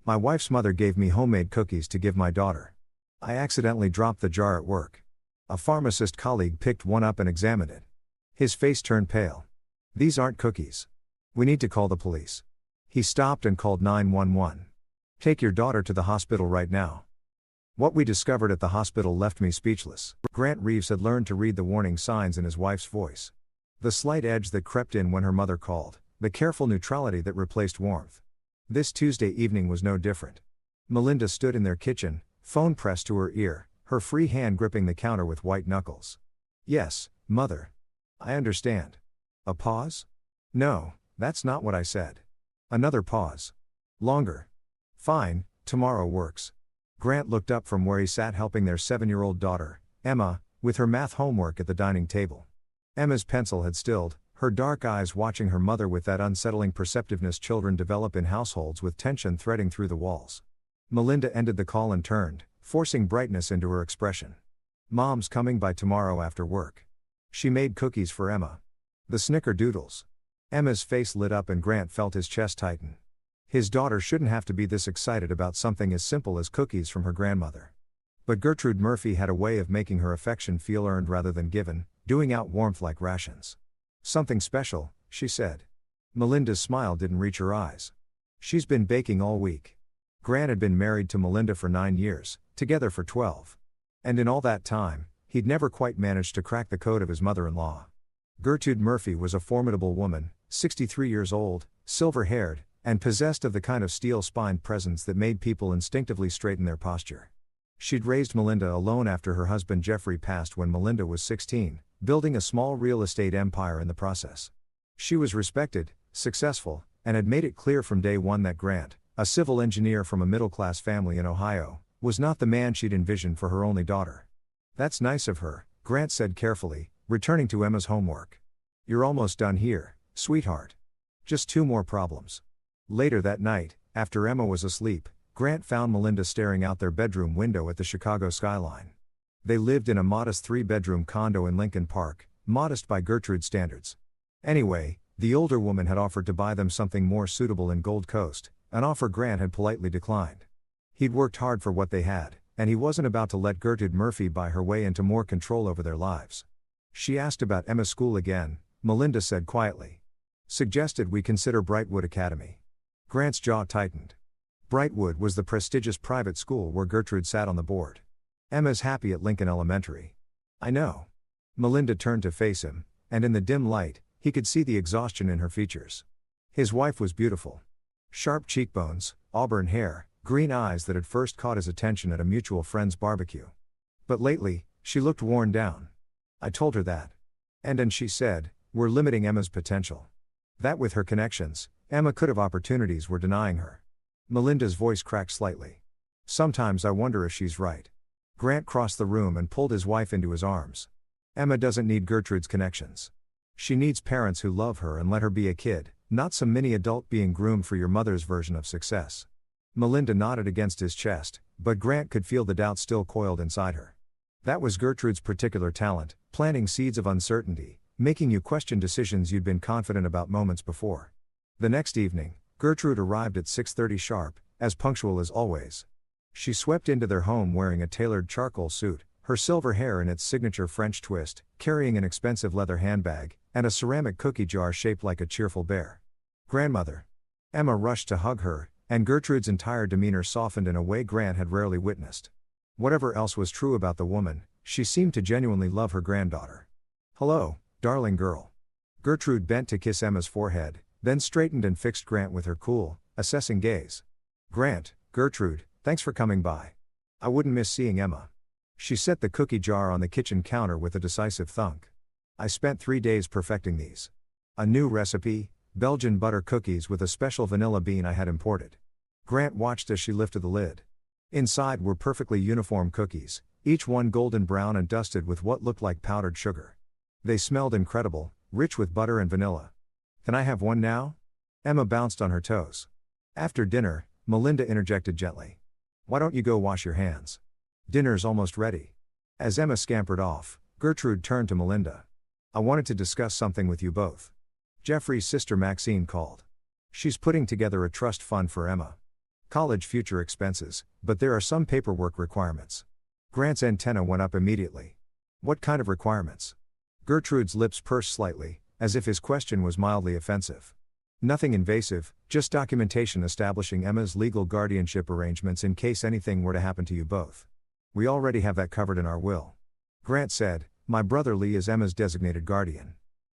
My wife's mother gave me homemade cookies to give my daughter. I accidentally dropped the jar at work. A pharmacist colleague picked one up and examined it. His face turned pale. These aren't cookies. We need to call the police. He stopped and called 911. Take your daughter to the hospital right now. What we discovered at the hospital left me speechless. Grant Reeves had learned to read the warning signs in his wife's voice. The slight edge that crept in when her mother called, the careful neutrality that replaced warmth. This Tuesday evening was no different. Melinda stood in their kitchen, phone pressed to her ear, her free hand gripping the counter with white knuckles. Yes, Mother. I understand. A pause? No, that's not what I said. Another pause. Longer. Fine, tomorrow works. Grant looked up from where he sat helping their 7-year-old daughter, Emma, with her math homework at the dining table. Emma's pencil had stilled, her dark eyes watching her mother with that unsettling perceptiveness children develop in households with tension threading through the walls. Melinda ended the call and turned, forcing brightness into her expression. Mom's coming by tomorrow after work. She made cookies for Emma. The snickerdoodles. Emma's face lit up and Grant felt his chest tighten. His daughter shouldn't have to be this excited about something as simple as cookies from her grandmother. But Gertrude Murphy had a way of making her affection feel earned rather than given, doing out warmth like rations. Something special, she said. Melinda's smile didn't reach her eyes. She's been baking all week. Grant had been married to Melinda for 9 years, together for 12. And in all that time, he'd never quite managed to crack the code of his mother-in-law. Gertrude Murphy was a formidable woman, 63 years old, silver-haired, and possessed of the kind of steel-spined presence that made people instinctively straighten their posture. She'd raised Melinda alone after her husband Jeffrey passed when Melinda was 16, building a small real estate empire in the process. She was respected, successful, and had made it clear from day one that Grant, a civil engineer from a middle-class family in Ohio, was not the man she'd envisioned for her only daughter. That's nice of her, Grant said carefully, returning to Emma's homework. You're almost done here, sweetheart. Just 2 more problems. Later that night, after Emma was asleep, Grant found Melinda staring out their bedroom window at the Chicago skyline. They lived in a modest 3-bedroom condo in Lincoln Park, modest by Gertrude's standards. Anyway, the older woman had offered to buy them something more suitable in Gold Coast, an offer Grant had politely declined. He'd worked hard for what they had, and he wasn't about to let Gertrude Murphy buy her way into more control over their lives. She asked about Emma's school again, Melinda said quietly. Suggested we consider Brightwood Academy. Grant's jaw tightened. Brightwood was the prestigious private school where Gertrude sat on the board. Emma's happy at Lincoln Elementary. I know. Melinda turned to face him, and in the dim light, he could see the exhaustion in her features. His wife was beautiful. Sharp cheekbones, auburn hair, green eyes that had first caught his attention at a mutual friend's barbecue. But lately, she looked worn down. I told her that. And she said, we're limiting Emma's potential. That with her connections, Emma could have opportunities we're denying her. Melinda's voice cracked slightly. Sometimes I wonder if she's right. Grant crossed the room and pulled his wife into his arms. Emma doesn't need Gertrude's connections. She needs parents who love her and let her be a kid, not some mini adult being groomed for your mother's version of success. Melinda nodded against his chest, but Grant could feel the doubt still coiled inside her. That was Gertrude's particular talent, planting seeds of uncertainty, making you question decisions you'd been confident about moments before. The next evening, Gertrude arrived at 6:30 sharp, as punctual as always. She swept into their home wearing a tailored charcoal suit, her silver hair in its signature French twist, carrying an expensive leather handbag, and a ceramic cookie jar shaped like a cheerful bear. Grandmother. Emma rushed to hug her, and Gertrude's entire demeanor softened in a way Grant had rarely witnessed. Whatever else was true about the woman, she seemed to genuinely love her granddaughter. Hello, darling girl. Gertrude bent to kiss Emma's forehead, then straightened and fixed Grant with her cool, assessing gaze. Grant, Gertrude, thanks for coming by. I wouldn't miss seeing Emma. She set the cookie jar on the kitchen counter with a decisive thunk. I spent 3 days perfecting these. A new recipe, Belgian butter cookies with a special vanilla bean I had imported. Grant watched as she lifted the lid. Inside were perfectly uniform cookies, each one golden brown and dusted with what looked like powdered sugar. They smelled incredible, rich with butter and vanilla. Can I have one now? Emma bounced on her toes. After dinner, Melinda interjected gently. Why don't you go wash your hands? Dinner's almost ready. As Emma scampered off, Gertrude turned to Melinda. I wanted to discuss something with you both. Jeffrey's sister Maxine called. She's putting together a trust fund for Emma. College future expenses, but there are some paperwork requirements. Grant's antenna went up immediately. What kind of requirements? Gertrude's lips pursed slightly, as if his question was mildly offensive. Nothing invasive, just documentation establishing Emma's legal guardianship arrangements in case anything were to happen to you both. We already have that covered in our will. Grant said, my brother Lee is Emma's designated guardian.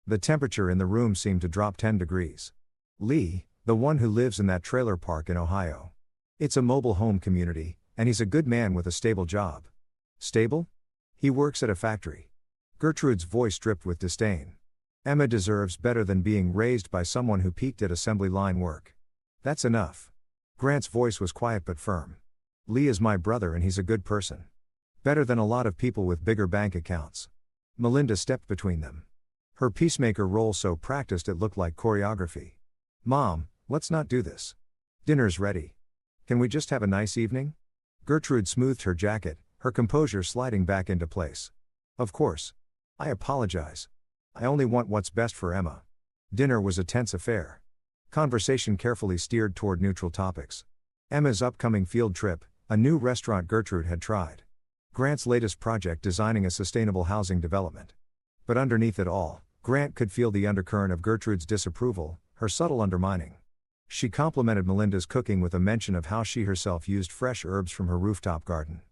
The temperature in the room seemed to drop 10 degrees. Lee, the one who lives in that trailer park in Ohio. It's a mobile home community, and he's a good man with a stable job. Stable? He works at a factory. Gertrude's voice dripped with disdain. Emma deserves better than being raised by someone who peaked at assembly line work. That's enough. Grant's voice was quiet but firm. Lee is my brother and he's a good person. Better than a lot of people with bigger bank accounts. Melinda stepped between them. Her peacemaker role so practiced it looked like choreography. Mom, let's not do this. Dinner's ready. Can we just have a nice evening? Gertrude smoothed her jacket, her composure sliding back into place. Of course. I apologize. I only want what's best for Emma. Dinner was a tense affair. Conversation carefully steered toward neutral topics. Emma's upcoming field trip, a new restaurant Gertrude had tried. Grant's latest project designing a sustainable housing development. But underneath it all, Grant could feel the undercurrent of Gertrude's disapproval, her subtle undermining. She complimented Melinda's cooking with a mention of how she herself used fresh herbs from her rooftop garden.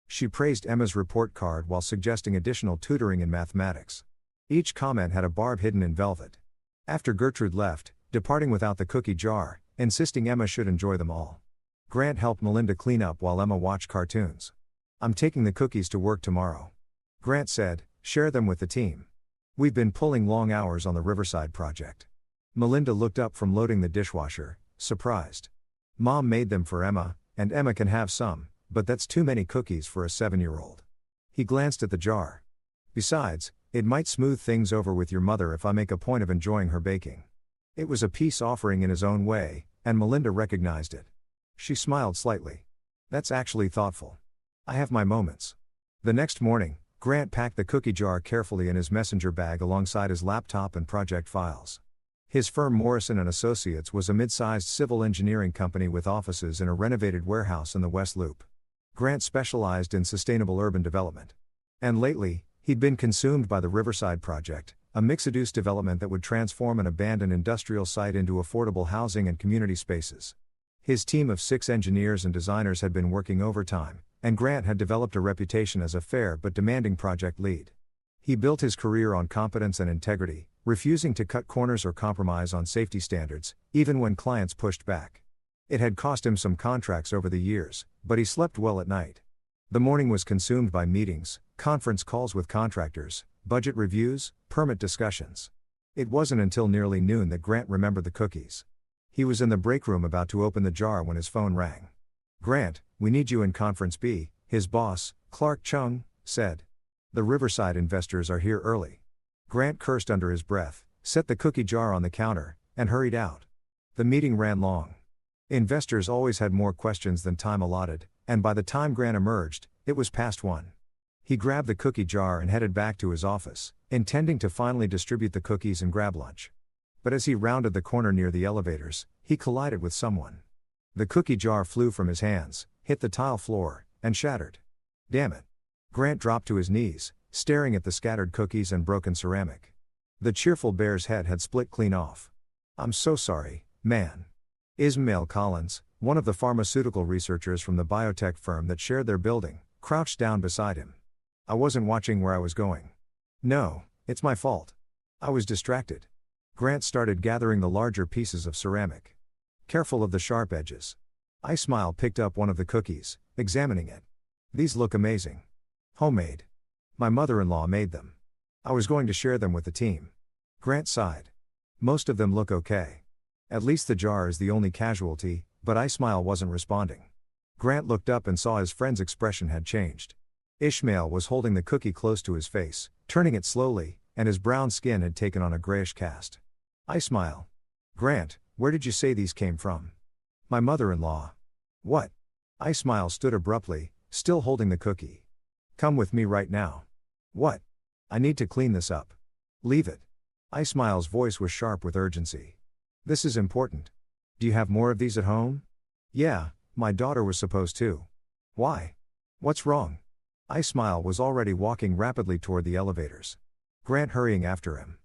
She praised Emma's report card while suggesting additional tutoring in mathematics. Each comment had a barb hidden in velvet. After Gertrude left, departing without the cookie jar, insisting Emma should enjoy them all. Grant helped Melinda clean up while Emma watched cartoons. I'm taking the cookies to work tomorrow. Grant said, share them with the team. We've been pulling long hours on the Riverside project. Melinda looked up from loading the dishwasher, surprised. Mom made them for Emma, and Emma can have some, but that's too many cookies for a 7-year-old. He glanced at the jar. Besides, it might smooth things over with your mother if I make a point of enjoying her baking. It was a peace offering in his own way, and Melinda recognized it. She smiled slightly. That's actually thoughtful. I have my moments. The next morning, Grant packed the cookie jar carefully in his messenger bag alongside his laptop and project files. His firm Morrison & Associates was a mid-sized civil engineering company with offices in a renovated warehouse in the West Loop. Grant specialized in sustainable urban development. And lately, he'd been consumed by the Riverside project, a mixed-use development that would transform an abandoned industrial site into affordable housing and community spaces. His team of 6 engineers and designers had been working overtime, and Grant had developed a reputation as a fair but demanding project lead. He built his career on competence and integrity, refusing to cut corners or compromise on safety standards, even when clients pushed back. It had cost him some contracts over the years, but he slept well at night. The morning was consumed by meetings, conference calls with contractors, budget reviews, permit discussions. It wasn't until nearly noon that Grant remembered the cookies. He was in the break room about to open the jar when his phone rang. Grant, we need you in Conference B, his boss, Clark Chung, said. The Riverside investors are here early. Grant cursed under his breath, set the cookie jar on the counter, and hurried out. The meeting ran long. Investors always had more questions than time allotted, and by the time Grant emerged, it was past 1. He grabbed the cookie jar and headed back to his office, intending to finally distribute the cookies and grab lunch. But as he rounded the corner near the elevators, he collided with someone. The cookie jar flew from his hands, hit the tile floor, and shattered. Damn it. Grant dropped to his knees, staring at the scattered cookies and broken ceramic. The cheerful bear's head had split clean off. I'm so sorry, man. Ismail Collins, one of the pharmaceutical researchers from the biotech firm that shared their building, crouched down beside him. I wasn't watching where I was going. No, it's my fault. I was distracted. Grant started gathering the larger pieces of ceramic. Careful of the sharp edges. Ismail picked up one of the cookies, examining it. These look amazing. Homemade. My mother-in-law made them. I was going to share them with the team. Grant sighed. Most of them look okay. At least the jar is the only casualty, but Ismail wasn't responding. Grant looked up and saw his friend's expression had changed. Ishmael was holding the cookie close to his face, turning it slowly, and his brown skin had taken on a grayish cast. Ismail. Grant, where did you say these came from? My mother-in-law. What? Ismail stood abruptly, still holding the cookie. Come with me right now. What? I need to clean this up. Leave it. Ismail's voice was sharp with urgency. This is important. Do you have more of these at home? Yeah, My daughter was supposed to. Why? What's wrong? Ismail was already walking rapidly toward the elevators. Grant hurrying after him.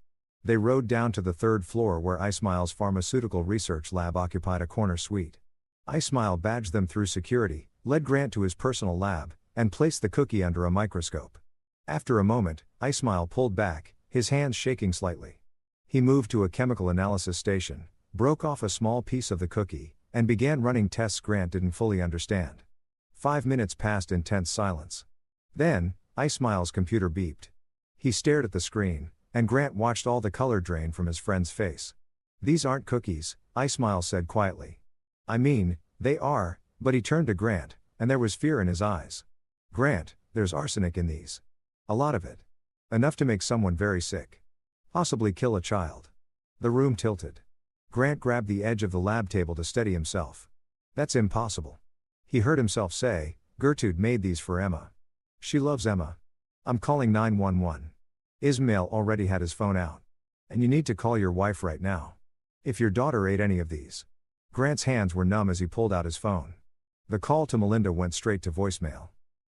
They rode down to the third floor where Ismail's pharmaceutical research lab occupied a corner suite. Ismail badged them through security, led Grant to his personal lab, and placed the cookie under a microscope. After a moment, Ismail pulled back, his hands shaking slightly. He moved to a chemical analysis station, broke off a small piece of the cookie, and began running tests Grant didn't fully understand. 5 minutes passed in tense silence. Then, Ismail's computer beeped. He stared at the screen, and Grant watched all the color drain from his friend's face. "These aren't cookies," Ismail said quietly. "I mean, they are," but he turned to Grant, and there was fear in his eyes. "Grant, there's arsenic in these. A lot of it. Enough to make someone very sick. Possibly kill a child." The room tilted. Grant grabbed the edge of the lab table to steady himself. "That's impossible." He heard himself say, "Gertrude made these for Emma. She loves Emma. I'm calling 911. Ismail already had his phone out. And you need to call your wife right now. If your daughter ate any of these." Grant's hands were numb as he pulled out his phone. The call to Melinda went straight to voicemail.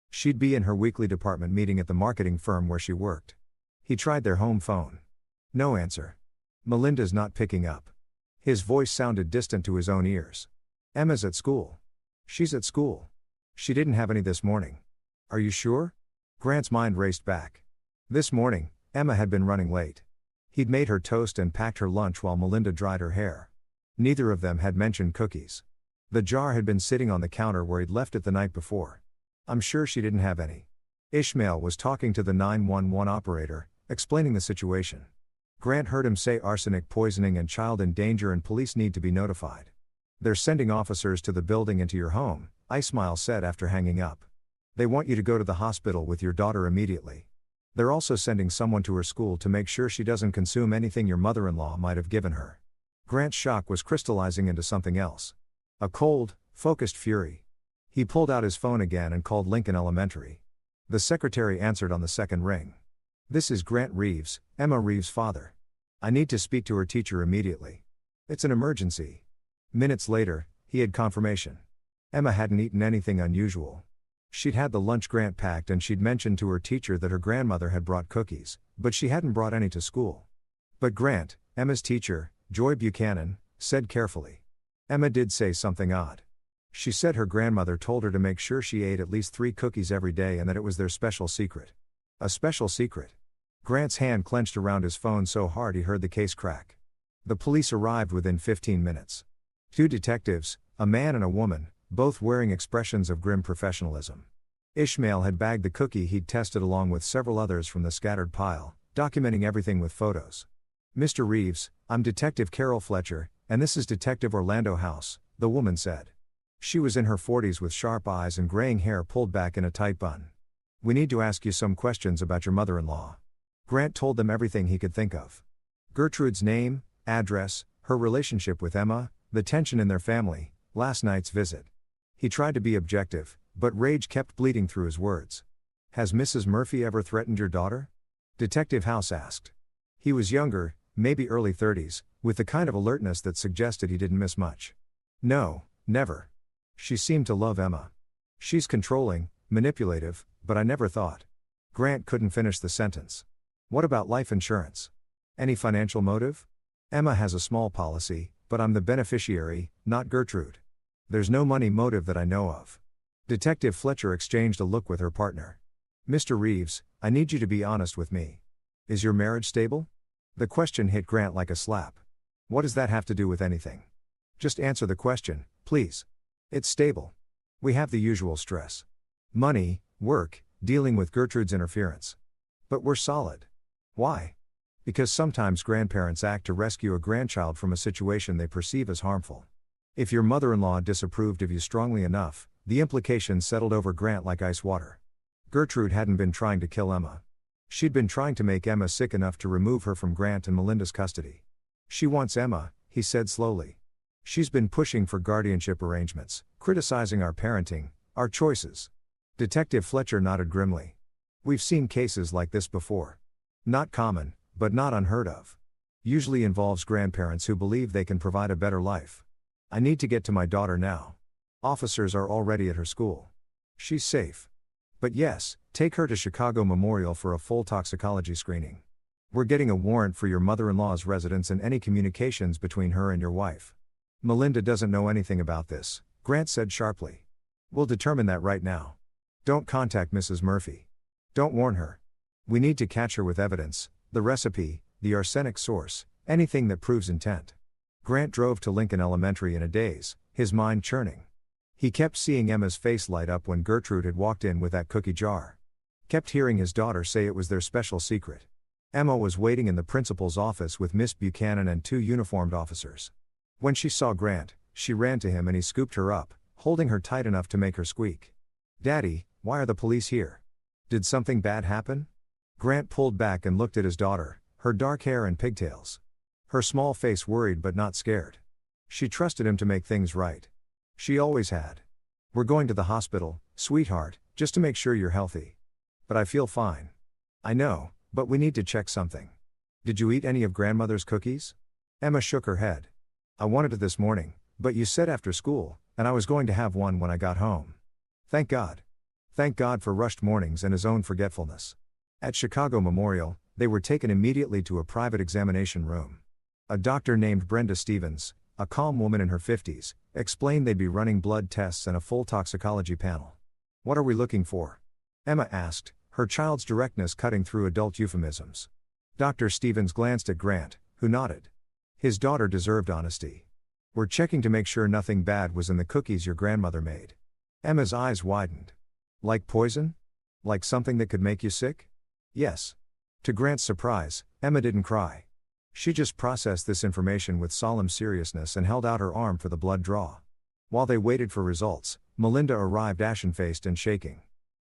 She'd be in her weekly department meeting at the marketing firm where she worked. He tried their home phone. No answer. Melinda's not picking up. His voice sounded distant to his own ears. "Emma's at school." "She's at school. She didn't have any this morning." "Are you sure?" Grant's mind raced back. This morning, Emma had been running late. He'd made her toast and packed her lunch while Melinda dried her hair. Neither of them had mentioned cookies. The jar had been sitting on the counter where he'd left it the night before. "I'm sure she didn't have any." Ismail was talking to the 911 operator, explaining the situation. Grant heard him say arsenic poisoning and child in danger and police need to be notified. "They're sending officers to the building and to your home," Ismail said after hanging up. "They want you to go to the hospital with your daughter immediately. They're also sending someone to her school to make sure she doesn't consume anything your mother-in-law might have given her." Grant's shock was crystallizing into something else. A cold, focused fury. He pulled out his phone again and called Lincoln Elementary. The secretary answered on the second ring. "This is Grant Reeves, Emma Reeves' father. I need to speak to her teacher immediately. It's an emergency." Minutes later, he had confirmation. Emma hadn't eaten anything unusual. She'd had the lunch Grant packed and she'd mentioned to her teacher that her grandmother had brought cookies, but she hadn't brought any to school. But Grant, Emma's teacher, Joy Buchanan, said carefully. "Emma did say something odd. She said her grandmother told her to make sure she ate at least 3 cookies every day and that it was their special secret." A special secret? Grant's hand clenched around his phone so hard he heard the case crack. The police arrived within 15 minutes. 2 detectives, a man and a woman, both wearing expressions of grim professionalism. Ismail had bagged the cookie he'd tested along with several others from the scattered pile, documenting everything with photos. "Mr. Reeves, I'm Detective Carol Fletcher, and this is Detective Orlando House," the woman said. She was in her 40s with sharp eyes and graying hair pulled back in a tight bun. "We need to ask you some questions about your mother-in-law." Grant told them everything he could think of. Gertrude's name, address, her relationship with Emma, the tension in their family, last night's visit. He tried to be objective, but rage kept bleeding through his words. "Has Mrs. Murphy ever threatened your daughter?" Detective House asked. He was younger, maybe early 30s, with the kind of alertness that suggested he didn't miss much. "No, never. She seemed to love Emma. She's controlling, manipulative, but I never thought." Grant couldn't finish the sentence. "What about life insurance? Any financial motive?" "Emma has a small policy, but I'm the beneficiary, not Gertrude. There's no money motive that I know of." Detective Fletcher exchanged a look with her partner. "Mr. Reeves, I need you to be honest with me. Is your marriage stable?" The question hit Grant like a slap. What does that have to do with anything? Just answer the question, please. "It's stable. We have the usual stress. Money, work, dealing with Gertrude's interference. But we're solid." "Why?" "Because sometimes grandparents act to rescue a grandchild from a situation they perceive as harmful. If your mother-in-law disapproved of you strongly enough, the implications settled over Grant like ice water. Gertrude hadn't been trying to kill Emma. She'd been trying to make Emma sick enough to remove her from Grant and Melinda's custody. She wants Emma," he said slowly. "She's been pushing for guardianship arrangements, criticizing our parenting, our choices." Detective Fletcher nodded grimly. "We've seen cases like this before. Not common, but not unheard of. Usually involves grandparents who believe they can provide a better life. I need to get to my daughter now." Officers are already at her school. She's safe. But yes, take her to Chicago Memorial for a full toxicology screening. We're getting a warrant for your mother-in-law's residence and any communications between her and your wife. Melinda doesn't know anything about this, Grant said sharply. We'll determine that right now. Don't contact Mrs. Murphy. Don't warn her. We need to catch her with evidence, the recipe, the arsenic source, anything that proves intent. Grant drove to Lincoln Elementary in a daze, his mind churning. He kept seeing Emma's face light up when Gertrude had walked in with that cookie jar. Kept hearing his daughter say it was their special secret. Emma was waiting in the principal's office with Miss Buchanan and 2 uniformed officers. When she saw Grant, she ran to him and he scooped her up, holding her tight enough to make her squeak. Daddy, why are the police here? Did something bad happen? Grant pulled back and looked at his daughter, her dark hair and pigtails. Her small face worried but not scared. She trusted him to make things right. She always had. We're going to the hospital, sweetheart, just to make sure you're healthy. But I feel fine. I know, but we need to check something. Did you eat any of grandmother's cookies? Emma shook her head. I wanted it this morning, but you said after school, and I was going to have one when I got home. Thank God. Thank God for rushed mornings and his own forgetfulness. At Chicago Memorial, they were taken immediately to a private examination room. A doctor named Brenda Stevens, a calm woman in her 50s, explained they'd be running blood tests and a full toxicology panel. What are we looking for? Emma asked, her child's directness cutting through adult euphemisms. Dr. Stevens glanced at Grant, who nodded. His daughter deserved honesty. We're checking to make sure nothing bad was in the cookies your grandmother made. Emma's eyes widened. Like poison? Like something that could make you sick? Yes. To Grant's surprise, Emma didn't cry. She just processed this information with solemn seriousness and held out her arm for the blood draw. While they waited for results, Melinda arrived ashen-faced and shaking.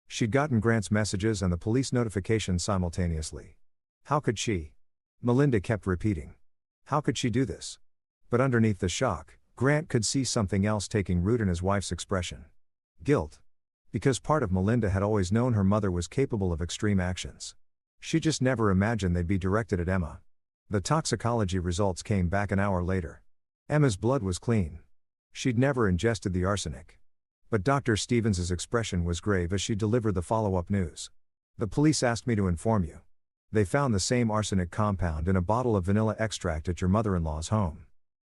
She'd gotten Grant's messages and the police notification simultaneously. How could she? Melinda kept repeating. How could she do this? But underneath the shock, Grant could see something else taking root in his wife's expression. Guilt. Because part of Melinda had always known her mother was capable of extreme actions. She just never imagined they'd be directed at Emma. The toxicology results came back an hour later. Emma's blood was clean. She'd never ingested the arsenic. But Dr. Stevens's expression was grave as she delivered the follow-up news. The police asked me to inform you. They found the same arsenic compound in a bottle of vanilla extract at your mother-in-law's home.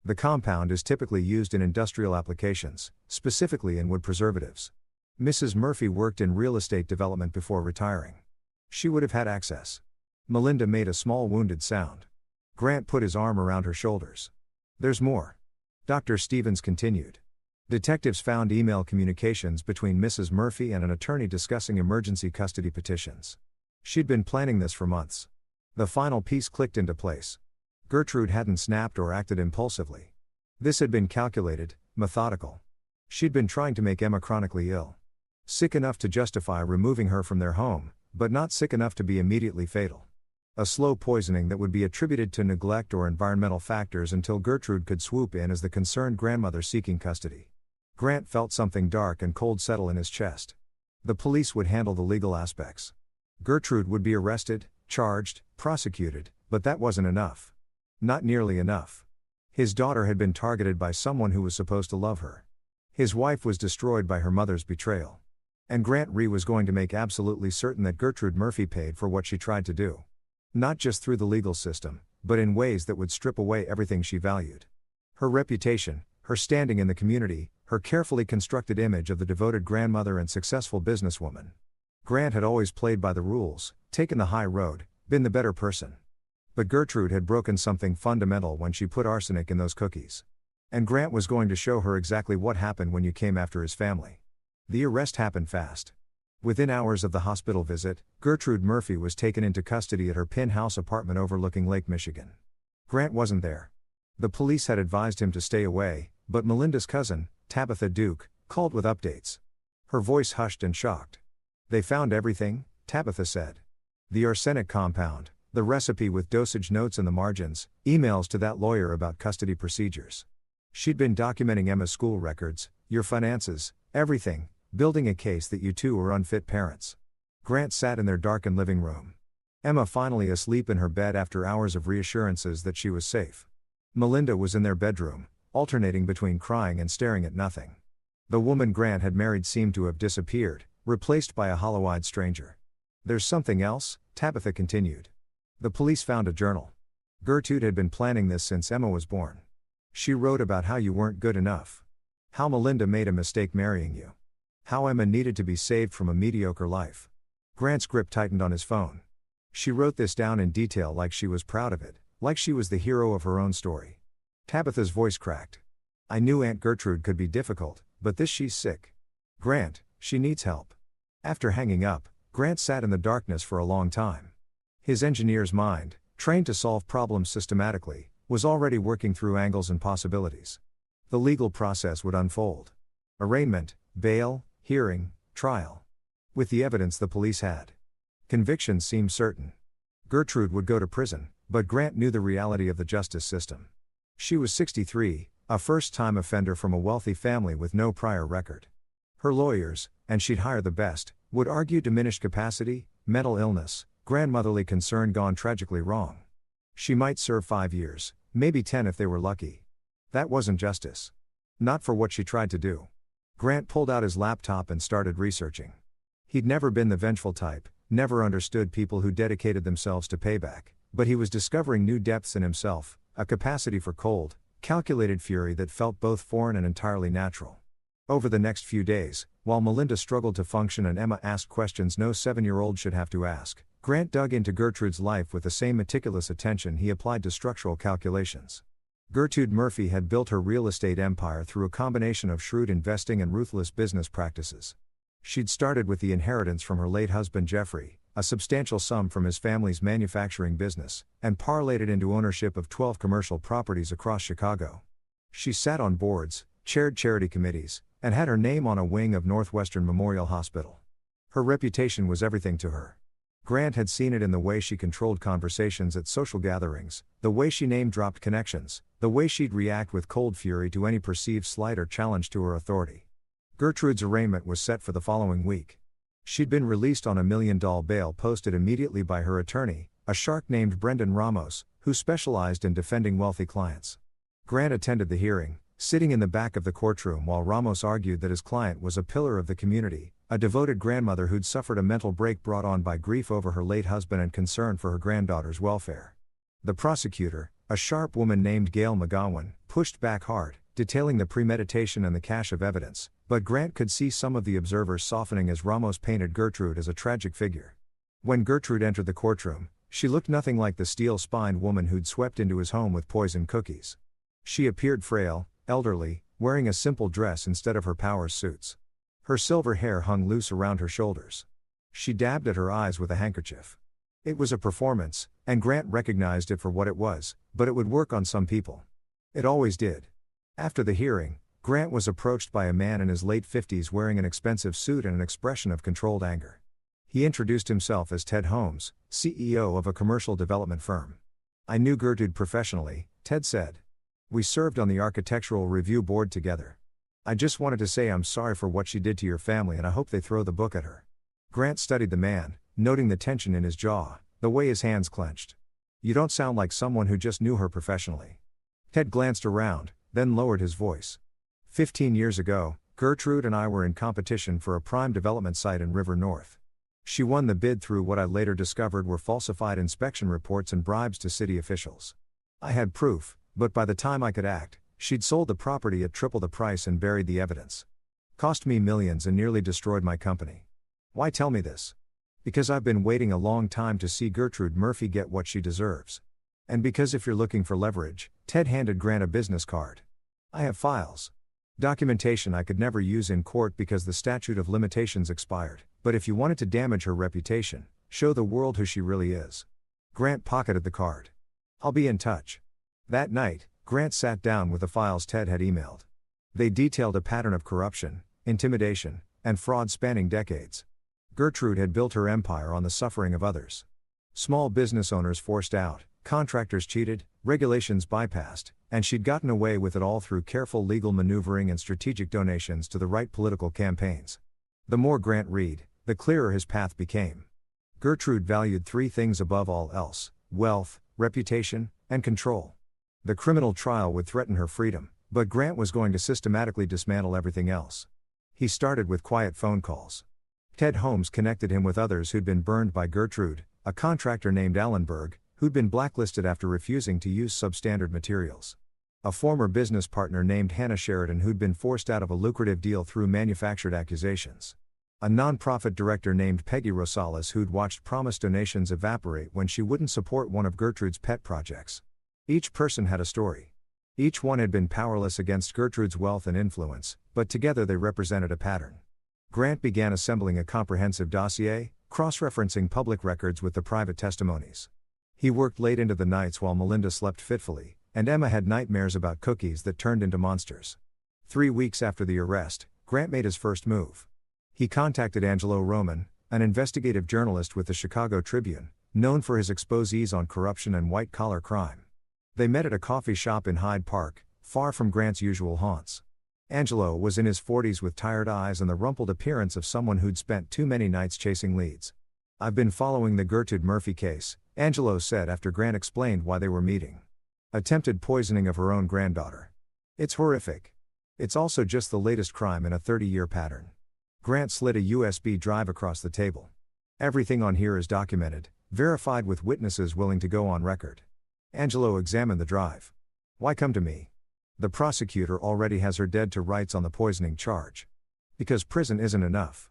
The compound is typically used in industrial applications, specifically in wood preservatives. Mrs. Murphy worked in real estate development before retiring. She would have had access. Melinda made a small wounded sound. Grant put his arm around her shoulders. There's more. Dr. Stevens continued. Detectives found email communications between Mrs. Murphy and an attorney discussing emergency custody petitions. She'd been planning this for months. The final piece clicked into place. Gertrude hadn't snapped or acted impulsively. This had been calculated, methodical. She'd been trying to make Emma chronically ill. Sick enough to justify removing her from their home, but not sick enough to be immediately fatal. A slow poisoning that would be attributed to neglect or environmental factors until Gertrude could swoop in as the concerned grandmother seeking custody. Grant felt something dark and cold settle in his chest. The police would handle the legal aspects. Gertrude would be arrested, charged, prosecuted, but that wasn't enough. Not nearly enough. His daughter had been targeted by someone who was supposed to love her. His wife was destroyed by her mother's betrayal. And Grant Rhee was going to make absolutely certain that Gertrude Murphy paid for what she tried to do. Not just through the legal system, but in ways that would strip away everything she valued. Her reputation, her standing in the community, her carefully constructed image of the devoted grandmother and successful businesswoman. Grant had always played by the rules, taken the high road, been the better person. But Gertrude had broken something fundamental when she put arsenic in those cookies. And Grant was going to show her exactly what happened when you came after his family. The arrest happened fast. Within hours of the hospital visit, Gertrude Murphy was taken into custody at her penthouse apartment overlooking Lake Michigan. Grant wasn't there. The police had advised him to stay away, but Melinda's cousin, Tabitha Duke, called with updates. Her voice hushed and shocked. They found everything, Tabitha said. The arsenic compound, the recipe with dosage notes in the margins, emails to that lawyer about custody procedures. She'd been documenting Emma's school records, your finances, everything, building a case that you two were unfit parents. Grant sat in their darkened living room. Emma finally asleep in her bed after hours of reassurances that she was safe. Melinda was in their bedroom, alternating between crying and staring at nothing. The woman Grant had married seemed to have disappeared, replaced by a hollow-eyed stranger. There's something else, Tabitha continued. The police found a journal. Gertrude had been planning this since Emma was born. She wrote about how you weren't good enough. How Melinda made a mistake marrying you. How Emma needed to be saved from a mediocre life. Grant's grip tightened on his phone. She wrote this down in detail like she was proud of it, like she was the hero of her own story. Tabitha's voice cracked. I knew Aunt Gertrude could be difficult, but she's sick. Grant, she needs help. After hanging up, Grant sat in the darkness for a long time. His engineer's mind, trained to solve problems systematically, was already working through angles and possibilities. The legal process would unfold. Arraignment, bail, hearing, trial. With the evidence the police had, conviction seemed certain. Gertrude would go to prison, but Grant knew the reality of the justice system. She was 63, a first-time offender from a wealthy family with no prior record. Her lawyers, and she'd hire the best, would argue diminished capacity, mental illness, grandmotherly concern gone tragically wrong. She might serve 5 years, maybe 10 if they were lucky. That wasn't justice. Not for what she tried to do. Grant pulled out his laptop and started researching. He'd never been the vengeful type, never understood people who dedicated themselves to payback, but he was discovering new depths in himself, a capacity for cold, calculated fury that felt both foreign and entirely natural. Over the next few days, while Melinda struggled to function and Emma asked questions no 7-year-old should have to ask, Grant dug into Gertrude's life with the same meticulous attention he applied to structural calculations. Gertrude Murphy had built her real estate empire through a combination of shrewd investing and ruthless business practices. She'd started with the inheritance from her late husband Jeffrey, a substantial sum from his family's manufacturing business, and parlayed it into ownership of 12 commercial properties across Chicago. She sat on boards, chaired charity committees, and had her name on a wing of Northwestern Memorial Hospital. Her reputation was everything to her. Grant had seen it in the way she controlled conversations at social gatherings, the way she name-dropped connections, the way she'd react with cold fury to any perceived slight or challenge to her authority. Gertrude's arraignment was set for the following week. She'd been released on $1 million bail posted immediately by her attorney, a shark named Brendan Ramos, who specialized in defending wealthy clients. Grant attended the hearing, sitting in the back of the courtroom while Ramos argued that his client was a pillar of the community, a devoted grandmother who'd suffered a mental break brought on by grief over her late husband and concern for her granddaughter's welfare. The prosecutor, a sharp woman named Gail McGowan, pushed back hard, detailing the premeditation and the cache of evidence, but Grant could see some of the observers softening as Ramos painted Gertrude as a tragic figure. When Gertrude entered the courtroom, she looked nothing like the steel-spined woman who'd swept into his home with poisoned cookies. She appeared frail, elderly, wearing a simple dress instead of her power suits. Her silver hair hung loose around her shoulders. She dabbed at her eyes with a handkerchief. It was a performance, and Grant recognized it for what it was, but it would work on some people. It always did. After the hearing, Grant was approached by a man in his late 50s wearing an expensive suit and an expression of controlled anger. He introduced himself as Ted Holmes, CEO of a commercial development firm. I knew Gertrude professionally, Ted said. We served on the architectural review board together. I just wanted to say I'm sorry for what she did to your family and I hope they throw the book at her. Grant studied the man, noting the tension in his jaw, the way his hands clenched. You don't sound like someone who just knew her professionally. Ted glanced around, then lowered his voice. 15 years ago, Gertrude and I were in competition for a prime development site in River North. She won the bid through what I later discovered were falsified inspection reports and bribes to city officials. I had proof, but by the time I could act, she'd sold the property at triple the price and buried the evidence. Cost me millions and nearly destroyed my company. Why tell me this? Because I've been waiting a long time to see Gertrude Murphy get what she deserves. And because if you're looking for leverage, Ted handed Grant a business card. I have files. Documentation I could never use in court because the statute of limitations expired, but if you wanted to damage her reputation, show the world who she really is. Grant pocketed the card. I'll be in touch. That night, Grant sat down with the files Ted had emailed. They detailed a pattern of corruption, intimidation, and fraud spanning decades. Gertrude had built her empire on the suffering of others. Small business owners forced out, contractors cheated, regulations bypassed, and she'd gotten away with it all through careful legal maneuvering and strategic donations to the right political campaigns. The more Grant read, the clearer his path became. Gertrude valued 3 things above all else: wealth, reputation, and control. The criminal trial would threaten her freedom, but Grant was going to systematically dismantle everything else. He started with quiet phone calls. Ted Holmes connected him with others who'd been burned by Gertrude, a contractor named Allenberg, who'd been blacklisted after refusing to use substandard materials. A former business partner named Hannah Sheridan who'd been forced out of a lucrative deal through manufactured accusations. A nonprofit director named Peggy Rosales who'd watched promised donations evaporate when she wouldn't support one of Gertrude's pet projects. Each person had a story. Each one had been powerless against Gertrude's wealth and influence, but together they represented a pattern. Grant began assembling a comprehensive dossier, cross-referencing public records with the private testimonies. He worked late into the nights while Melinda slept fitfully, and Emma had nightmares about cookies that turned into monsters. 3 weeks after the arrest, Grant made his first move. He contacted Angelo Roman, an investigative journalist with the Chicago Tribune, known for his exposés on corruption and white-collar crime. They met at a coffee shop in Hyde Park, far from Grant's usual haunts. Angelo was in his 40s with tired eyes and the rumpled appearance of someone who'd spent too many nights chasing leads. "I've been following the Gertrude Murphy case," Angelo said after Grant explained why they were meeting. "Attempted poisoning of her own granddaughter. It's horrific. It's also just the latest crime in a 30-year pattern." Grant slid a USB drive across the table. "Everything on here is documented, verified with witnesses willing to go on record." Angelo examined the drive. "Why come to me? The prosecutor already has her dead to rights on the poisoning charge. Because prison isn't enough.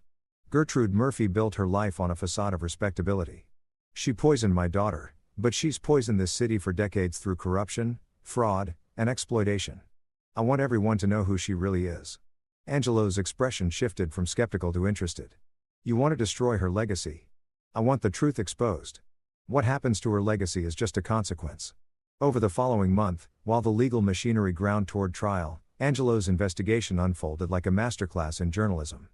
Gertrude Murphy built her life on a facade of respectability. She poisoned my daughter, but she's poisoned this city for decades through corruption, fraud, and exploitation. I want everyone to know who she really is." Angelo's expression shifted from skeptical to interested. "You want to destroy her legacy. I want the truth exposed. What happens to her legacy is just a consequence." Over the following month, while the legal machinery ground toward trial, Angelo's investigation unfolded like a masterclass in journalism.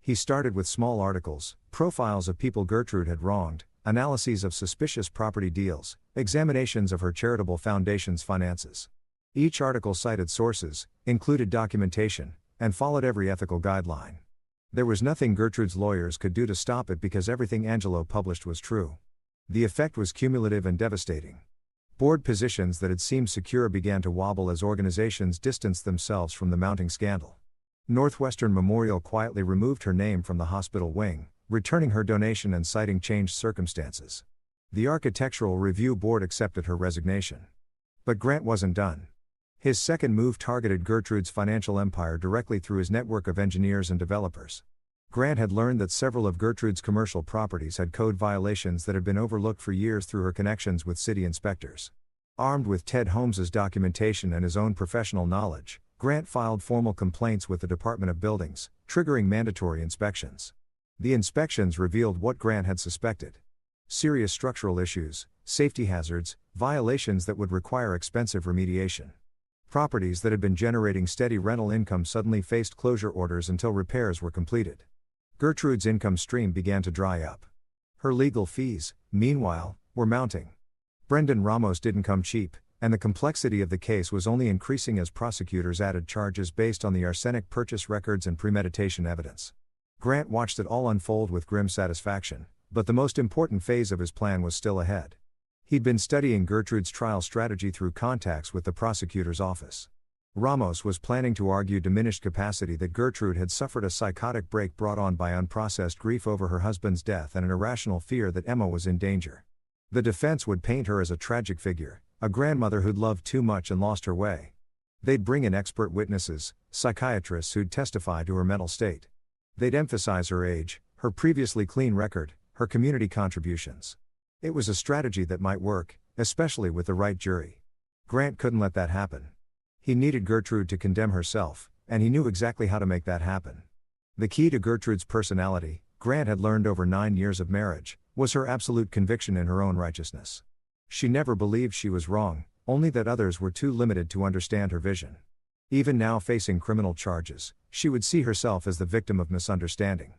He started with small articles, profiles of people Gertrude had wronged, analyses of suspicious property deals, examinations of her charitable foundation's finances. Each article cited sources, included documentation, and followed every ethical guideline. There was nothing Gertrude's lawyers could do to stop it because everything Angelo published was true. The effect was cumulative and devastating. Board positions that had seemed secure began to wobble as organizations distanced themselves from the mounting scandal. Northwestern Memorial quietly removed her name from the hospital wing, returning her donation and citing changed circumstances. The Architectural Review Board accepted her resignation. But Grant wasn't done. His second move targeted Gertrude's financial empire directly through his network of engineers and developers. Grant had learned that several of Gertrude's commercial properties had code violations that had been overlooked for years through her connections with city inspectors. Armed with Ted Holmes's documentation and his own professional knowledge, Grant filed formal complaints with the Department of Buildings, triggering mandatory inspections. The inspections revealed what Grant had suspected: serious structural issues, safety hazards, violations that would require expensive remediation. Properties that had been generating steady rental income suddenly faced closure orders until repairs were completed. Gertrude's income stream began to dry up. Her legal fees, meanwhile, were mounting. Brendan Ramos didn't come cheap, and the complexity of the case was only increasing as prosecutors added charges based on the arsenic purchase records and premeditation evidence. Grant watched it all unfold with grim satisfaction, but the most important phase of his plan was still ahead. He'd been studying Gertrude's trial strategy through contacts with the prosecutor's office. Ramos was planning to argue diminished capacity that Gertrude had suffered a psychotic break brought on by unprocessed grief over her husband's death and an irrational fear that Emma was in danger. The defense would paint her as a tragic figure, a grandmother who'd loved too much and lost her way. They'd bring in expert witnesses, psychiatrists who'd testify to her mental state. They'd emphasize her age, her previously clean record, her community contributions. It was a strategy that might work, especially with the right jury. Grant couldn't let that happen. He needed Gertrude to condemn herself, and he knew exactly how to make that happen. The key to Gertrude's personality, Grant had learned over 9 years of marriage, was her absolute conviction in her own righteousness. She never believed she was wrong, only that others were too limited to understand her vision. Even now facing criminal charges, she would see herself as the victim of misunderstanding.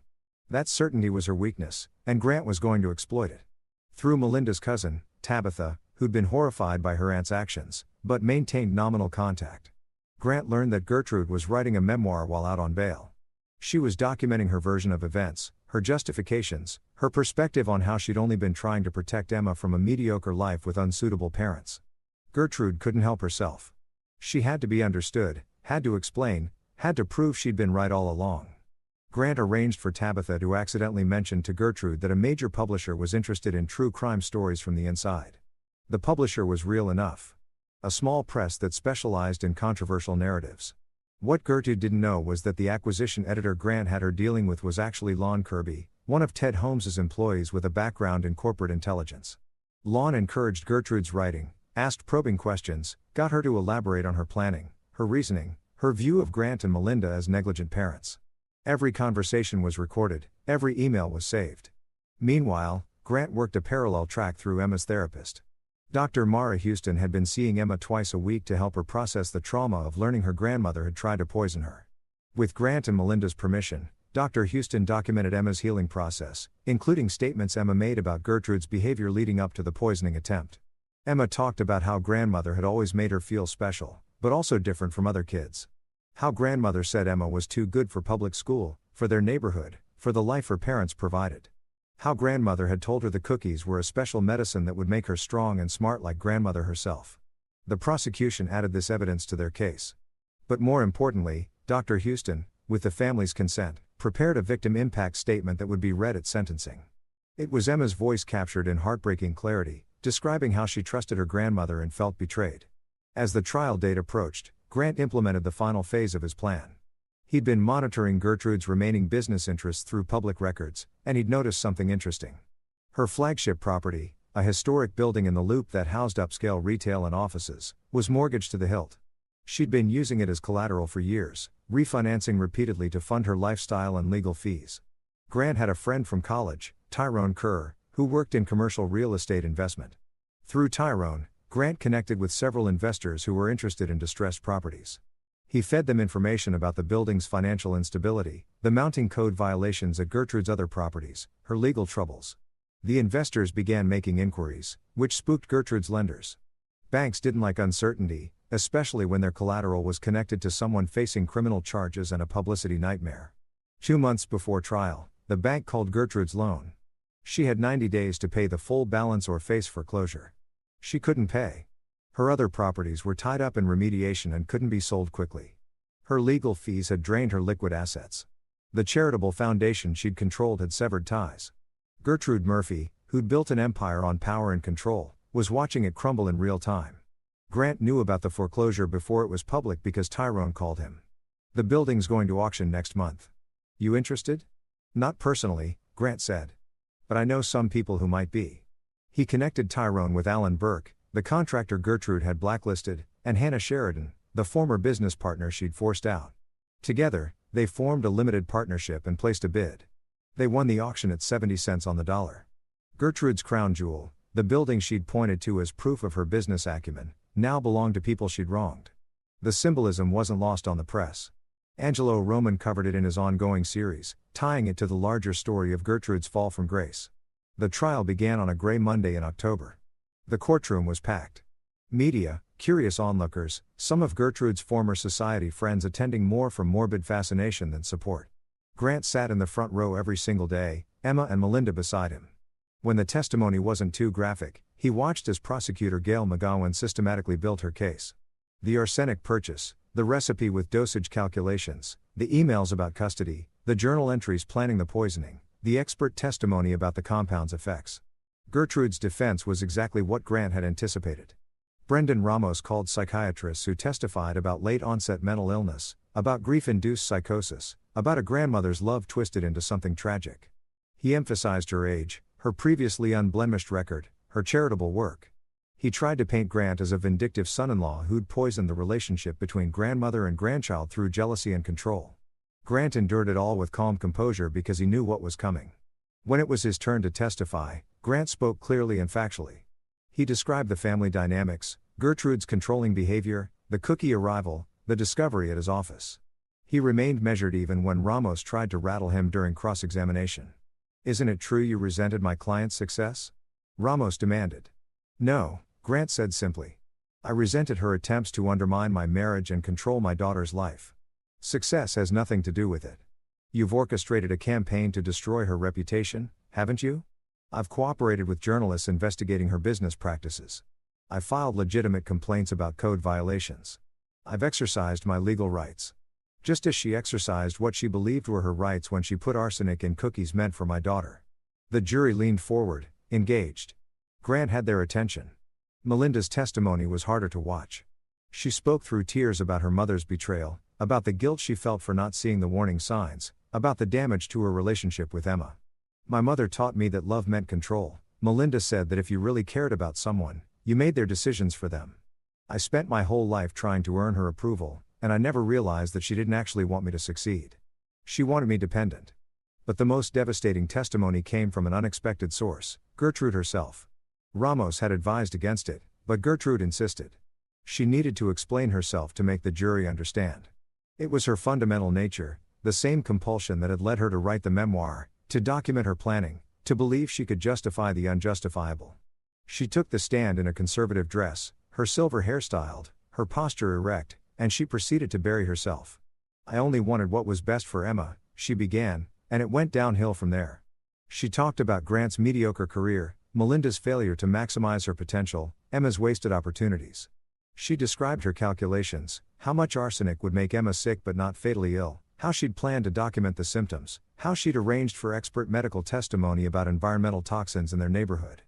That certainty was her weakness, and Grant was going to exploit it. Through Melinda's cousin, Tabitha, who'd been horrified by her aunt's actions, but maintained nominal contact. Grant learned that Gertrude was writing a memoir while out on bail. She was documenting her version of events, her justifications, her perspective on how she'd only been trying to protect Emma from a mediocre life with unsuitable parents. Gertrude couldn't help herself. She had to be understood, had to explain, had to prove she'd been right all along. Grant arranged for Tabitha to accidentally mention to Gertrude that a major publisher was interested in true crime stories from the inside. The publisher was real enough. A small press that specialized in controversial narratives. What Gertrude didn't know was that the acquisition editor Grant had her dealing with was actually Lon Kirby, one of Ted Holmes's employees with a background in corporate intelligence. Lon encouraged Gertrude's writing, asked probing questions, got her to elaborate on her planning, her reasoning, her view of Grant and Melinda as negligent parents. Every conversation was recorded, every email was saved. Meanwhile, Grant worked a parallel track through Emma's therapist. Dr. Mara Houston had been seeing Emma twice a week to help her process the trauma of learning her grandmother had tried to poison her. With Grant and Melinda's permission, Dr. Houston documented Emma's healing process, including statements Emma made about Gertrude's behavior leading up to the poisoning attempt. Emma talked about how grandmother had always made her feel special, but also different from other kids. How grandmother said Emma was too good for public school, for their neighborhood, for the life her parents provided. How grandmother had told her the cookies were a special medicine that would make her strong and smart like grandmother herself. The prosecution added this evidence to their case. But more importantly, Dr. Houston, with the family's consent, prepared a victim impact statement that would be read at sentencing. It was Emma's voice captured in heartbreaking clarity, describing how she trusted her grandmother and felt betrayed. As the trial date approached, Grant implemented the final phase of his plan. He'd been monitoring Gertrude's remaining business interests through public records, and he'd noticed something interesting. Her flagship property, a historic building in the Loop that housed upscale retail and offices, was mortgaged to the hilt. She'd been using it as collateral for years, refinancing repeatedly to fund her lifestyle and legal fees. Grant had a friend from college, Tyrone Kerr, who worked in commercial real estate investment. Through Tyrone, Grant connected with several investors who were interested in distressed properties. He fed them information about the building's financial instability, the mounting code violations at Gertrude's other properties, her legal troubles. The investors began making inquiries, which spooked Gertrude's lenders. Banks didn't like uncertainty, especially when their collateral was connected to someone facing criminal charges and a publicity nightmare. 2 months before trial, the bank called Gertrude's loan. She had 90 days to pay the full balance or face foreclosure. She couldn't pay. Her other properties were tied up in remediation and couldn't be sold quickly. Her legal fees had drained her liquid assets. The charitable foundation she'd controlled had severed ties. Gertrude Murphy, who'd built an empire on power and control, was watching it crumble in real time. Grant knew about the foreclosure before it was public because Tyrone called him. The building's going to auction next month. You interested? Not personally, Grant said. But I know some people who might be. He connected Tyrone with Alan Burke, the contractor Gertrude had blacklisted, and Hannah Sheridan, the former business partner she'd forced out. Together, they formed a limited partnership and placed a bid. They won the auction at 70 cents on the dollar. Gertrude's crown jewel, the building she'd pointed to as proof of her business acumen, now belonged to people she'd wronged. The symbolism wasn't lost on the press. Angelo Roman covered it in his ongoing series, tying it to the larger story of Gertrude's fall from grace. The trial began on a gray Monday in October. The courtroom was packed. Media, curious onlookers, some of Gertrude's former society friends attending more from morbid fascination than support. Grant sat in the front row every single day, Emma and Melinda beside him. When the testimony wasn't too graphic, he watched as prosecutor Gail McGowan systematically built her case. The arsenic purchase, the recipe with dosage calculations, the emails about custody, the journal entries planning the poisoning, the expert testimony about the compound's effects. Gertrude's defense was exactly what Grant had anticipated. Brendan Ramos called psychiatrists who testified about late-onset mental illness, about grief-induced psychosis, about a grandmother's love twisted into something tragic. He emphasized her age, her previously unblemished record, her charitable work. He tried to paint Grant as a vindictive son-in-law who'd poisoned the relationship between grandmother and grandchild through jealousy and control. Grant endured it all with calm composure because he knew what was coming. When it was his turn to testify, Grant spoke clearly and factually. He described the family dynamics, Gertrude's controlling behavior, the cookie arrival, the discovery at his office. He remained measured even when Ramos tried to rattle him during cross-examination. "Isn't it true you resented my client's success?" Ramos demanded. "No," Grant said simply. "I resented her attempts to undermine my marriage and control my daughter's life. Success has nothing to do with it. You've orchestrated a campaign to destroy her reputation, haven't you? I've cooperated with journalists investigating her business practices. I've filed legitimate complaints about code violations. I've exercised my legal rights. Just as she exercised what she believed were her rights when she put arsenic in cookies meant for my daughter. The jury leaned forward, engaged. Grant had their attention. Melinda's testimony was harder to watch. She spoke through tears about her mother's betrayal, about the guilt she felt for not seeing the warning signs, about the damage to her relationship with Emma. My mother taught me that love meant control. Melinda said that if you really cared about someone, you made their decisions for them. I spent my whole life trying to earn her approval, and I never realized that she didn't actually want me to succeed. She wanted me dependent. But the most devastating testimony came from an unexpected source, Gertrude herself. Ramos had advised against it, but Gertrude insisted. She needed to explain herself to make the jury understand. It was her fundamental nature, the same compulsion that had led her to write the memoir, to document her planning, to believe she could justify the unjustifiable. She took the stand in a conservative dress, her silver hair styled, her posture erect, and she proceeded to bury herself. I only wanted what was best for Emma, she began, and it went downhill from there. She talked about Grant's mediocre career, Melinda's failure to maximize her potential, Emma's wasted opportunities. She described her calculations, how much arsenic would make Emma sick but not fatally ill, how she'd planned to document the symptoms, how she'd arranged for expert medical testimony about environmental toxins in their neighborhood.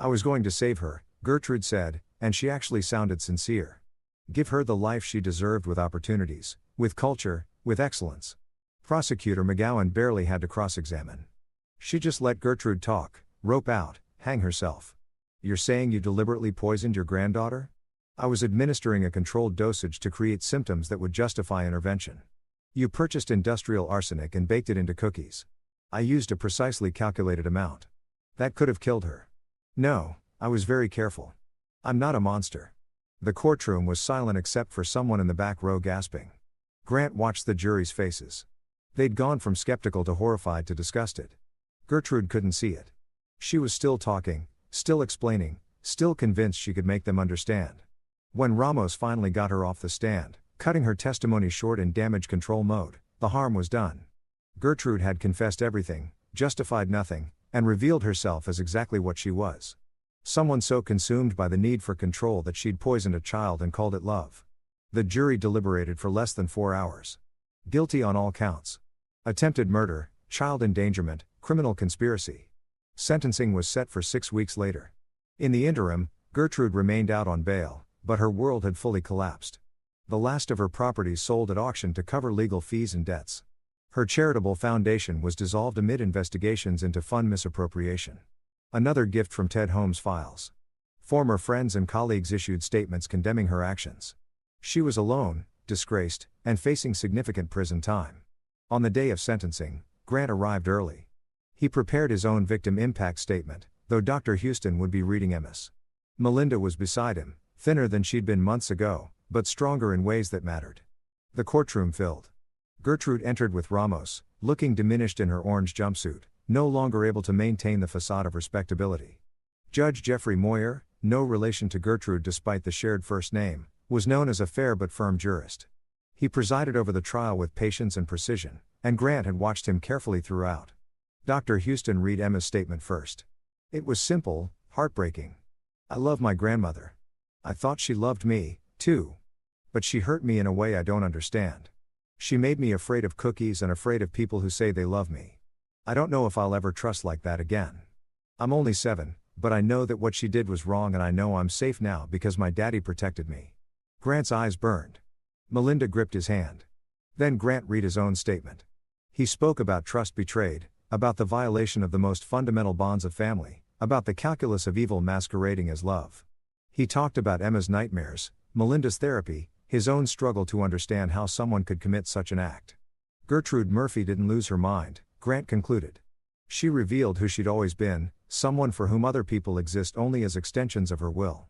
I was going to save her, Gertrude said, and she actually sounded sincere. Give her the life she deserved with opportunities, with culture, with excellence. Prosecutor McGowan barely had to cross-examine. She just let Gertrude talk, rope out, hang herself. You're saying you deliberately poisoned your granddaughter? I was administering a controlled dosage to create symptoms that would justify intervention. You purchased industrial arsenic and baked it into cookies. I used a precisely calculated amount. That could have killed her. No, I was very careful. I'm not a monster. The courtroom was silent except for someone in the back row gasping. Grant watched the jury's faces. They'd gone from skeptical to horrified to disgusted. Gertrude couldn't see it. She was still talking, still explaining, still convinced she could make them understand. When Ramos finally got her off the stand, cutting her testimony short in damage control mode, the harm was done. Gertrude had confessed everything, justified nothing, and revealed herself as exactly what she was. Someone so consumed by the need for control that she'd poisoned a child and called it love. The jury deliberated for less than 4 hours. Guilty on all counts. Attempted murder, child endangerment, criminal conspiracy. Sentencing was set for 6 weeks later. In the interim, Gertrude remained out on bail, but her world had fully collapsed. The last of her properties sold at auction to cover legal fees and debts. Her charitable foundation was dissolved amid investigations into fund misappropriation. Another gift from Ted Holmes' files. Former friends and colleagues issued statements condemning her actions. She was alone, disgraced, and facing significant prison time. On the day of sentencing, Grant arrived early. He prepared his own victim impact statement, though Dr. Houston would be reading Emma's. Melinda was beside him, thinner than she'd been months ago, but stronger in ways that mattered. The courtroom filled. Gertrude entered with Ramos, looking diminished in her orange jumpsuit, no longer able to maintain the facade of respectability. Judge Jeffrey Moyer, no relation to Gertrude despite the shared first name, was known as a fair but firm jurist. He presided over the trial with patience and precision, and Grant had watched him carefully throughout. Dr. Houston read Emma's statement first. It was simple, heartbreaking. I love my grandmother. I thought she loved me, too. But she hurt me in a way I don't understand. She made me afraid of cookies and afraid of people who say they love me. I don't know if I'll ever trust like that again. I'm only 7, but I know that what she did was wrong and I know I'm safe now because my daddy protected me. Grant's eyes burned. Melinda gripped his hand. Then Grant read his own statement. He spoke about trust betrayed, about the violation of the most fundamental bonds of family, about the calculus of evil masquerading as love. He talked about Emma's nightmares, Melinda's therapy, his own struggle to understand how someone could commit such an act. Gertrude Murphy didn't lose her mind, Grant concluded. She revealed who she'd always been, someone for whom other people exist only as extensions of her will.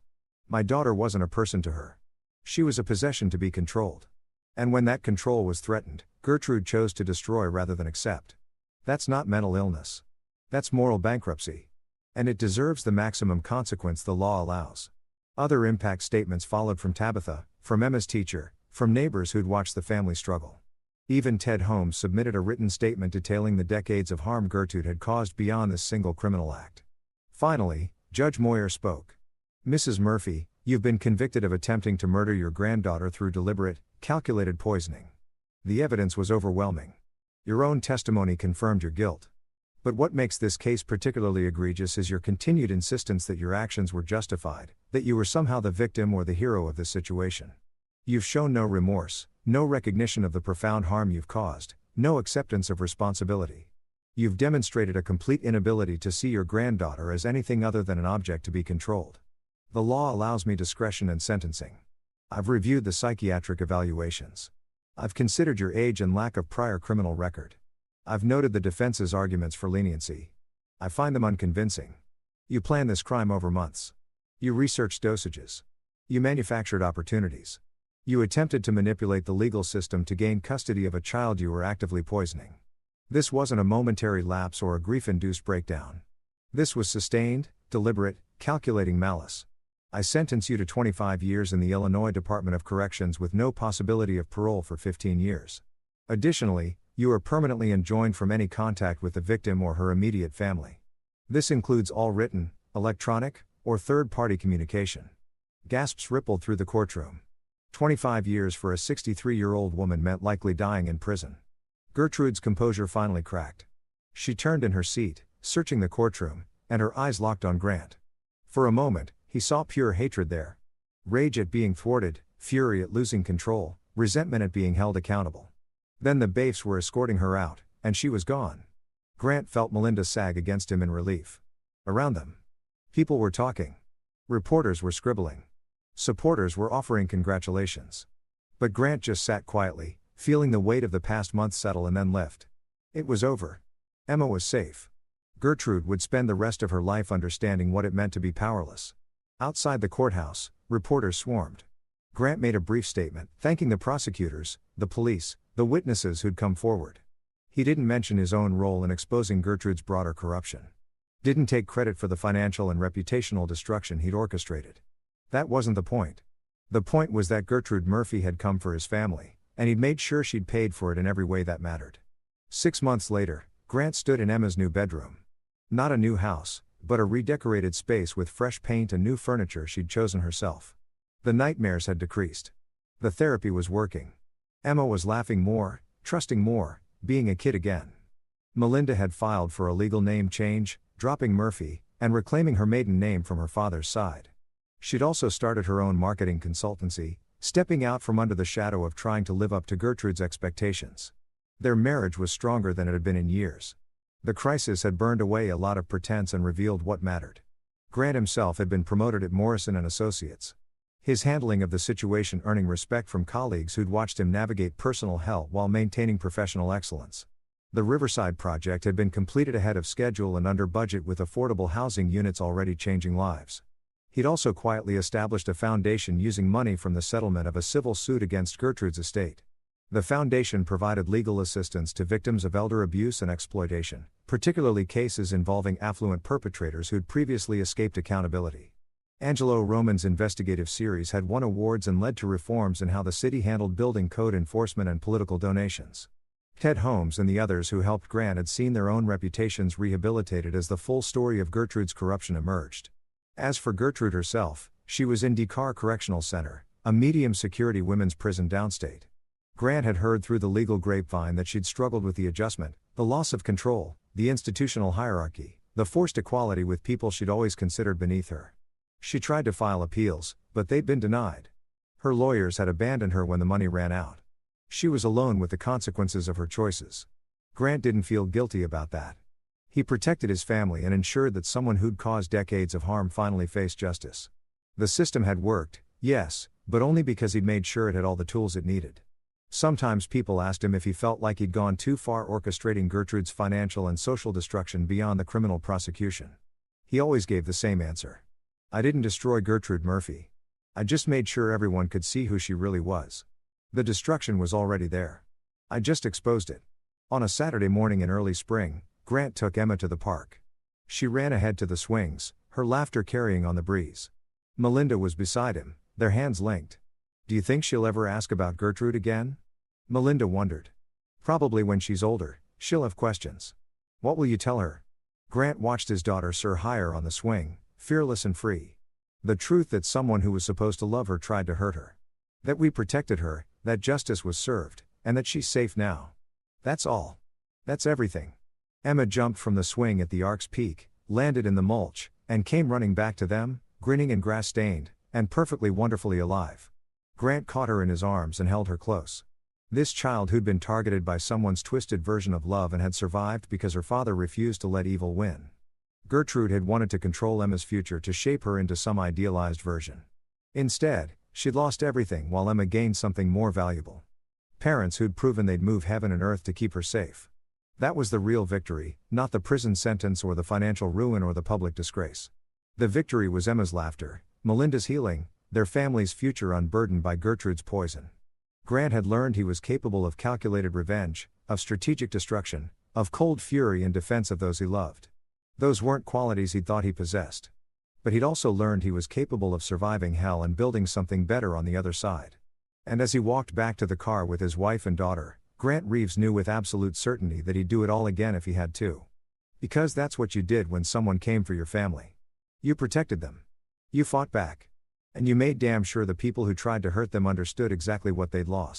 My daughter wasn't a person to her. She was a possession to be controlled. And when that control was threatened, Gertrude chose to destroy rather than accept. That's not mental illness. That's moral bankruptcy. And it deserves the maximum consequence the law allows. Other impact statements followed from Tabitha, from Emma's teacher, from neighbors who'd watched the family struggle. Even Ted Holmes submitted a written statement detailing the decades of harm Gertrude had caused beyond this single criminal act. Finally, Judge Moyer spoke. Mrs. Murphy, you've been convicted of attempting to murder your granddaughter through deliberate, calculated poisoning. The evidence was overwhelming. Your own testimony confirmed your guilt. But what makes this case particularly egregious is your continued insistence that your actions were justified, that you were somehow the victim or the hero of this situation. You've shown no remorse, no recognition of the profound harm you've caused, no acceptance of responsibility. You've demonstrated a complete inability to see your granddaughter as anything other than an object to be controlled. The law allows me discretion in sentencing. I've reviewed the psychiatric evaluations. I've considered your age and lack of prior criminal record. I've noted the defense's arguments for leniency. I find them unconvincing. You planned this crime over months. You researched dosages. You manufactured opportunities. You attempted to manipulate the legal system to gain custody of a child you were actively poisoning. This wasn't a momentary lapse or a grief-induced breakdown. This was sustained, deliberate, calculating malice. I sentence you to 25 years in the Illinois Department of Corrections with no possibility of parole for 15 years. Additionally, you are permanently enjoined from any contact with the victim or her immediate family. This includes all written, electronic, or third-party communication. Gasps rippled through the courtroom. 25 years for a 63-year-old woman meant likely dying in prison. Gertrude's composure finally cracked. She turned in her seat, searching the courtroom, and her eyes locked on Grant. For a moment, he saw pure hatred there. Rage at being thwarted, fury at losing control, resentment at being held accountable. Then the baifs were escorting her out, and she was gone. Grant felt Melinda sag against him in relief. Around them, people were talking. Reporters were scribbling. Supporters were offering congratulations. But Grant just sat quietly, feeling the weight of the past month settle and then lift. It was over. Emma was safe. Gertrude would spend the rest of her life understanding what it meant to be powerless. Outside the courthouse, reporters swarmed. Grant made a brief statement, thanking the prosecutors, the police, the witnesses who'd come forward. He didn't mention his own role in exposing Gertrude's broader corruption. Didn't take credit for the financial and reputational destruction he'd orchestrated. That wasn't the point. The point was that Gertrude Murphy had come for his family, and he'd made sure she'd paid for it in every way that mattered. 6 months later, Grant stood in Emma's new bedroom. Not a new house, but a redecorated space with fresh paint and new furniture she'd chosen herself. The nightmares had decreased. The therapy was working. Emma was laughing more, trusting more, being a kid again. Melinda had filed for a legal name change, dropping Murphy, and reclaiming her maiden name from her father's side. She'd also started her own marketing consultancy, stepping out from under the shadow of trying to live up to Gertrude's expectations. Their marriage was stronger than it had been in years. The crisis had burned away a lot of pretense and revealed what mattered. Grant himself had been promoted at Morrison & Associates. His handling of the situation earning respect from colleagues who'd watched him navigate personal hell while maintaining professional excellence. The Riverside project had been completed ahead of schedule and under budget with affordable housing units already changing lives. He'd also quietly established a foundation using money from the settlement of a civil suit against Gertrude's estate. The foundation provided legal assistance to victims of elder abuse and exploitation, particularly cases involving affluent perpetrators who'd previously escaped accountability. Angelo Roman's investigative series had won awards and led to reforms in how the city handled building code enforcement and political donations. Ted Holmes and the others who helped Grant had seen their own reputations rehabilitated as the full story of Gertrude's corruption emerged. As for Gertrude herself, she was in Decar Correctional Center, a medium-security women's prison downstate. Grant had heard through the legal grapevine that she'd struggled with the adjustment, the loss of control, the institutional hierarchy, the forced equality with people she'd always considered beneath her. She tried to file appeals, but they'd been denied. Her lawyers had abandoned her when the money ran out. She was alone with the consequences of her choices. Grant didn't feel guilty about that. He protected his family and ensured that someone who'd caused decades of harm finally faced justice. The system had worked, yes, but only because he'd made sure it had all the tools it needed. Sometimes people asked him if he felt like he'd gone too far orchestrating Gertrude's financial and social destruction beyond the criminal prosecution. He always gave the same answer. I didn't destroy Gertrude Murphy. I just made sure everyone could see who she really was. The destruction was already there. I just exposed it. On a Saturday morning in early spring, Grant took Emma to the park. She ran ahead to the swings, her laughter carrying on the breeze. Melinda was beside him, their hands linked. Do you think she'll ever ask about Gertrude again? Melinda wondered. Probably when she's older, she'll have questions. What will you tell her? Grant watched his daughter soar higher on the swing, fearless and free. The truth that someone who was supposed to love her tried to hurt her. That we protected her, that justice was served, And that she's safe now. That's all. That's everything. Emma jumped from the swing at the ark's peak, landed in the mulch, and came running back to them, grinning and grass-stained, and perfectly wonderfully alive. Grant caught her in his arms and held her close. This child who'd been targeted by someone's twisted version of love and had survived because her father refused to let evil win. Gertrude had wanted to control Emma's future to shape her into some idealized version. Instead, she'd lost everything while Emma gained something more valuable. Parents who'd proven they'd move heaven and earth to keep her safe. That was the real victory, not the prison sentence or the financial ruin or the public disgrace. The victory was Emma's laughter, Melinda's healing, their family's future unburdened by Gertrude's poison. Grant had learned he was capable of calculated revenge, of strategic destruction, of cold fury in defense of those he loved. Those weren't qualities he'd thought he possessed. But he'd also learned he was capable of surviving hell and building something better on the other side. And as he walked back to the car with his wife and daughter, Grant Reeves knew with absolute certainty that he'd do it all again if he had to. Because that's what you did when someone came for your family. You protected them. You fought back. And you made damn sure the people who tried to hurt them understood exactly what they'd lost.